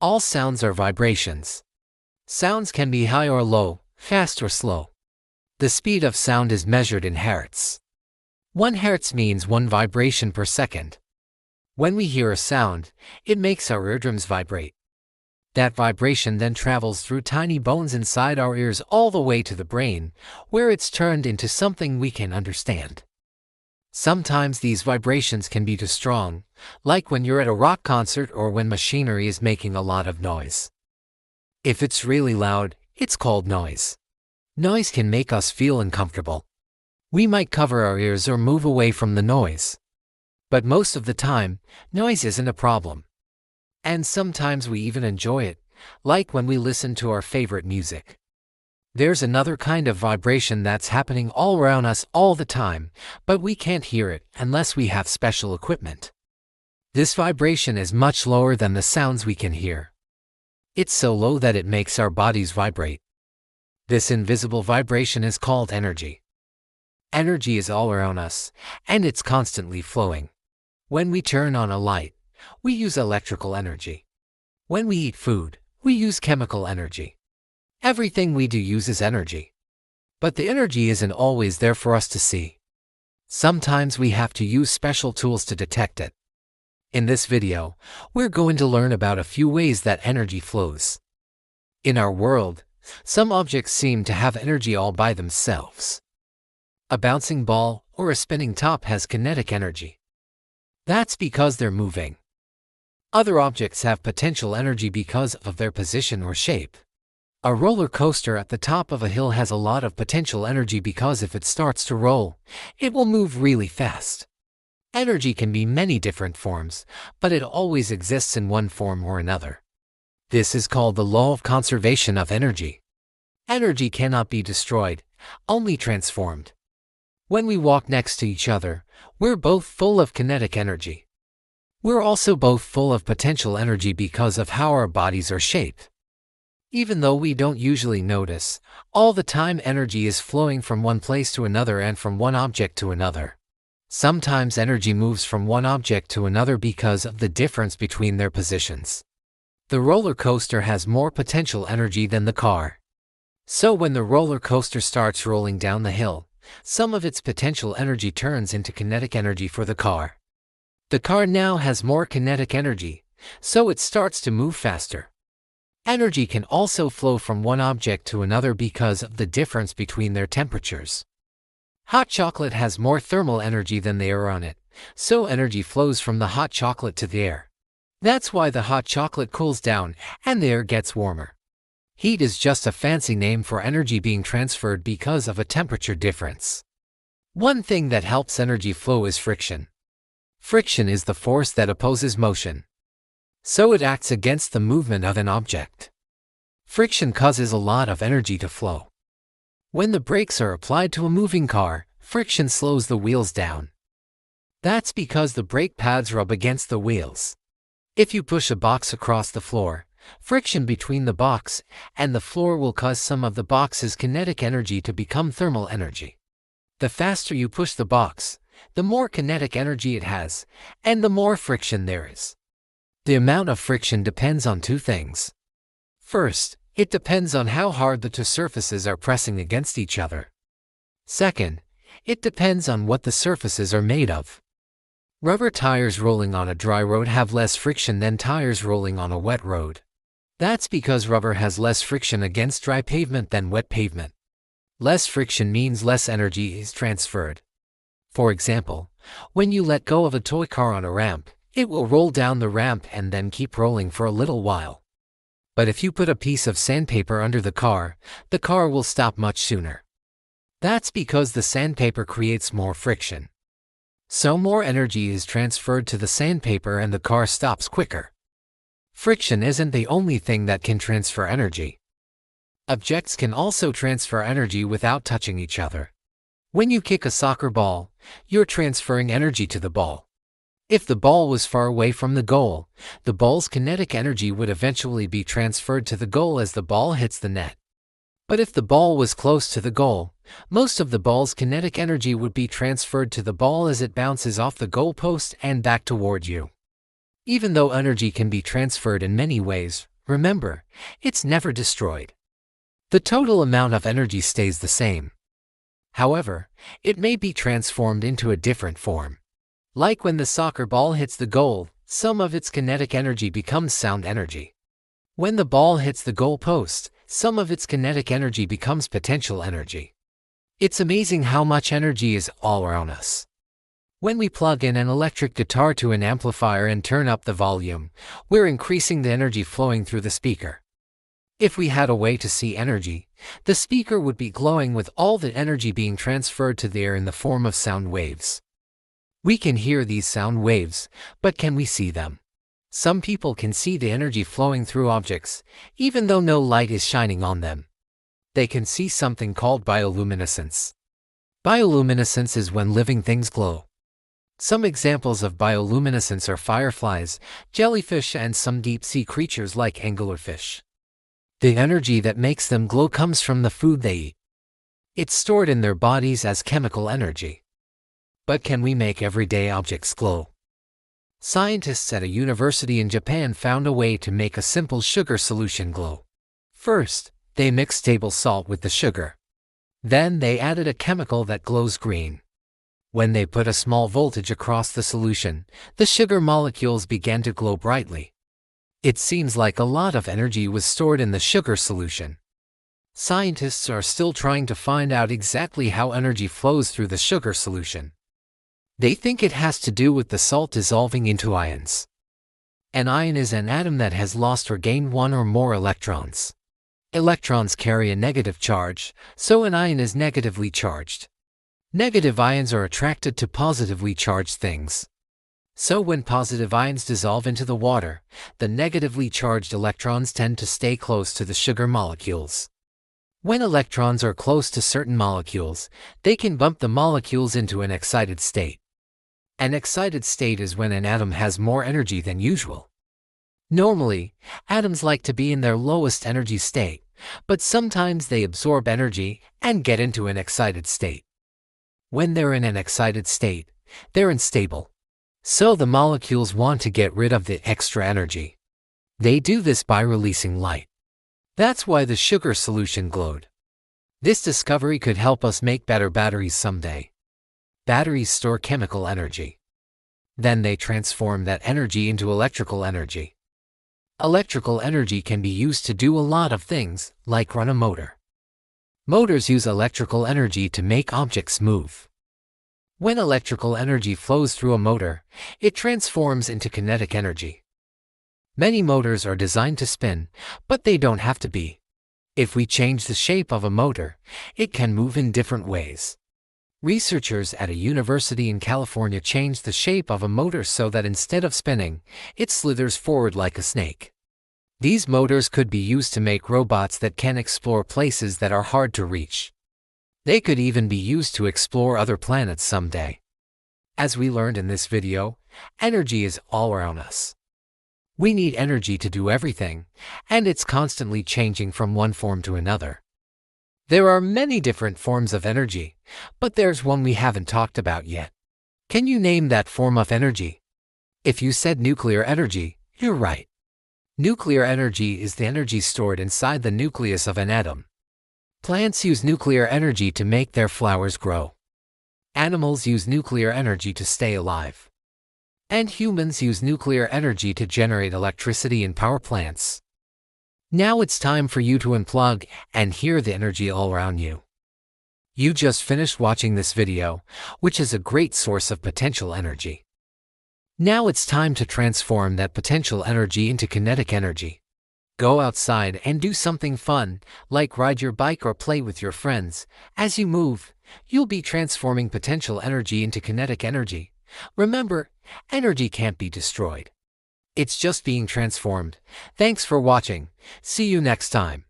All sounds are vibrations. Sounds can be high or low, fast or slow. The speed of sound is measured in hertz. 1 hertz means 1 vibration per second. When we hear a sound, it makes our eardrums vibrate. That vibration then travels through tiny bones inside our ears all the way to the brain, where it's turned into something we can understand. Sometimes these vibrations can be too strong, like when you're at a rock concert or when machinery is making a lot of noise. If it's really loud, it's called noise. Noise can make us feel uncomfortable. We might cover our ears or move away from the noise. But most of the time, noise isn't a problem. And sometimes we even enjoy it, like when we listen to our favorite music. There's another kind of vibration that's happening all around us all the time, but we can't hear it unless we have special equipment. This vibration is much lower than the sounds we can hear. It's so low that it makes our bodies vibrate. This invisible vibration is called energy. Energy is all around us, and it's constantly flowing. When we turn on a light, we use electrical energy. When we eat food, we use chemical energy. Everything we do uses energy. But the energy isn't always there for us to see. Sometimes we have to use special tools to detect it. In this video, we're going to learn about a few ways that energy flows. In our world, some objects seem to have energy all by themselves. A bouncing ball or a spinning top has kinetic energy. That's because they're moving. Other objects have potential energy because of their position or shape. A roller coaster at the top of a hill has a lot of potential energy because if it starts to roll, it will move really fast. Energy can be many different forms, but it always exists in one form or another. This is called the law of conservation of energy. Energy cannot be destroyed, only transformed. When we walk next to each other, we're both full of kinetic energy. We're also both full of potential energy because of how our bodies are shaped. Even though we don't usually notice, all the time energy is flowing from one place to another and from one object to another. Sometimes energy moves from one object to another because of the difference between their positions. The roller coaster has more potential energy than the car. So when the roller coaster starts rolling down the hill, some of its potential energy turns into kinetic energy for the car. The car now has more kinetic energy, so it starts to move faster. Energy can also flow from one object to another because of the difference between their temperatures. Hot chocolate has more thermal energy than the air on it, so energy flows from the hot chocolate to the air. That's why the hot chocolate cools down and the air gets warmer. Heat is just a fancy name for energy being transferred because of a temperature difference. One thing that helps energy flow is friction. Friction is the force that opposes motion. So it acts against the movement of an object. Friction causes a lot of energy to flow. When the brakes are applied to a moving car, friction slows the wheels down. That's because the brake pads rub against the wheels. If you push a box across the floor, friction between the box and the floor will cause some of the box's kinetic energy to become thermal energy. The faster you push the box, the more kinetic energy it has, and the more friction there is. The amount of friction depends on two things. First, it depends on how hard the two surfaces are pressing against each other. Second, it depends on what the surfaces are made of. Rubber tires rolling on a dry road have less friction than tires rolling on a wet road. That's because rubber has less friction against dry pavement than wet pavement. Less friction means less energy is transferred. For example, when you let go of a toy car on a ramp, it will roll down the ramp and then keep rolling for a little while. But if you put a piece of sandpaper under the car will stop much sooner. That's because the sandpaper creates more friction. So more energy is transferred to the sandpaper and the car stops quicker. Friction isn't the only thing that can transfer energy. Objects can also transfer energy without touching each other. When you kick a soccer ball, you're transferring energy to the ball. If the ball was far away from the goal, the ball's kinetic energy would eventually be transferred to the goal as the ball hits the net. But if the ball was close to the goal, most of the ball's kinetic energy would be transferred to the ball as it bounces off the goal post and back toward you. Even though energy can be transferred in many ways, remember, it's never destroyed. The total amount of energy stays the same. However, it may be transformed into a different form. Like when the soccer ball hits the goal, some of its kinetic energy becomes sound energy. When the ball hits the goal post, some of its kinetic energy becomes potential energy. It's amazing how much energy is all around us. When we plug in an electric guitar to an amplifier and turn up the volume, we're increasing the energy flowing through the speaker. If we had a way to see energy, the speaker would be glowing with all the energy being transferred to the air in the form of sound waves. We can hear these sound waves, but can we see them? Some people can see the energy flowing through objects, even though no light is shining on them. They can see something called bioluminescence. Bioluminescence is when living things glow. Some examples of bioluminescence are fireflies, jellyfish, and some deep-sea creatures like anglerfish. The energy that makes them glow comes from the food they eat. It's stored in their bodies as chemical energy. But can we make everyday objects glow? Scientists at a university in Japan found a way to make a simple sugar solution glow. First, they mixed table salt with the sugar. Then they added a chemical that glows green. When they put a small voltage across the solution, the sugar molecules began to glow brightly. It seems like a lot of energy was stored in the sugar solution. Scientists are still trying to find out exactly how energy flows through the sugar solution. They think it has to do with the salt dissolving into ions. An ion is an atom that has lost or gained one or more electrons. Electrons carry a negative charge, so an ion is negatively charged. Negative ions are attracted to positively charged things. So when positive ions dissolve into the water, the negatively charged electrons tend to stay close to the sugar molecules. When electrons are close to certain molecules, they can bump the molecules into an excited state. An excited state is when an atom has more energy than usual. Normally, atoms like to be in their lowest energy state, but sometimes they absorb energy and get into an excited state. When they're in an excited state, they're unstable. So the molecules want to get rid of the extra energy. They do this by releasing light. That's why the sugar solution glowed. This discovery could help us make better batteries someday. Batteries store chemical energy. Then they transform that energy into electrical energy. Electrical energy can be used to do a lot of things, like run a motor. Motors use electrical energy to make objects move. When electrical energy flows through a motor, it transforms into kinetic energy. Many motors are designed to spin, but they don't have to be. If we change the shape of a motor, it can move in different ways. Researchers at a university in California changed the shape of a motor so that instead of spinning, it slithers forward like a snake. These motors could be used to make robots that can explore places that are hard to reach. They could even be used to explore other planets someday. As we learned in this video, energy is all around us. We need energy to do everything, and it's constantly changing from one form to another. There are many different forms of energy, but there's one we haven't talked about yet. Can you name that form of energy? If you said nuclear energy, you're right. Nuclear energy is the energy stored inside the nucleus of an atom. Plants use nuclear energy to make their flowers grow. Animals use nuclear energy to stay alive. And humans use nuclear energy to generate electricity in power plants. Now it's time for you to unplug and hear the energy all around you. You just finished watching this video, which is a great source of potential energy. Now it's time to transform that potential energy into kinetic energy. Go outside and do something fun, like ride your bike or play with your friends. As you move, you'll be transforming potential energy into kinetic energy. Remember, energy can't be destroyed. It's just being transformed. Thanks for watching. See you next time.